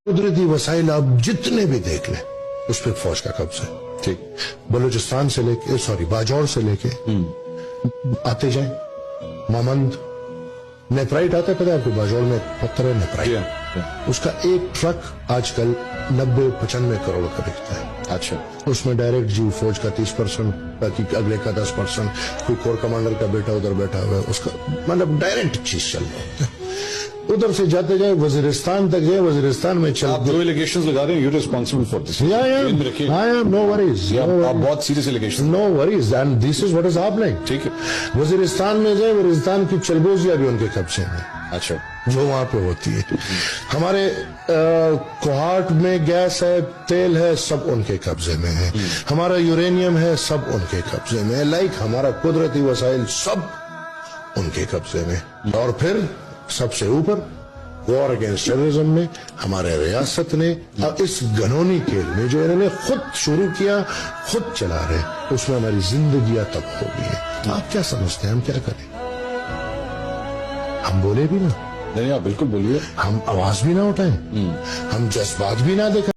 قدرتی وسائل آپ جتنے بھی دیکھ لیں اس پہ فوج کا قبضہ ہے. ٹھیک, بلوچستان سے لے کے باجوڑ سے لے کے آتے جائیں, مامند نیپرائٹ آتا ہے, پتہ ہے آپ کو باجوڑ میں پتھر ہے نیپرائٹ, اس کا ایک ٹرک آج کل 90-95 کروڑ کا بکتا ہے. اچھا, اس میں ڈائریکٹ جی فوج کا 30%, باقی اگلے کا 10%, کوئی کور کمانڈر کا بیٹا ادھر بیٹھا ہوا ہے, اس کا مطلب ڈائریکٹ چیز چل رہا ہے. ادھر سے جاتے جائیں وزیرستان تک جائیں, وزیرستان میں چل آپ جو ایلیگیشنز لگا رہے ہیں you responsible for this. No worries, آپ بہت serious allegation. No worries, and this is what is happening. ٹھیک ہے, وزیرستان میں جائیں, وزیرستان کی چلبوزیاں بھی ان کے قبضے میں. اچھا, جو وہاں پہ ہوتی ہے. ہمارے کوہاٹ میں گیس ہے, تیل ہے, سب ان کے قبضے میں ہے. ہمارا یورینیم ہے, سب ان کے قبضے میں ہے. لائک ہمارا قدرتی وسائل سب ان کے قبضے میں. اور پھر سب سے اوپر وار اگینسٹ ٹیررزم میں ہمارے ریاست نے اس گنونی کھیل میں جو انہوں نے خود شروع کیا, خود چلا رہے, اس میں ہماری زندگیاں تب ہو گئی ہیں. آپ کیا سمجھتے ہیں ہم کیا کریں؟ ہم بولے بھی نا, نہیں آپ بالکل بولیے, ہم آواز بھی نہ اٹھائیں, ہم جذبات بھی نہ دکھائیں.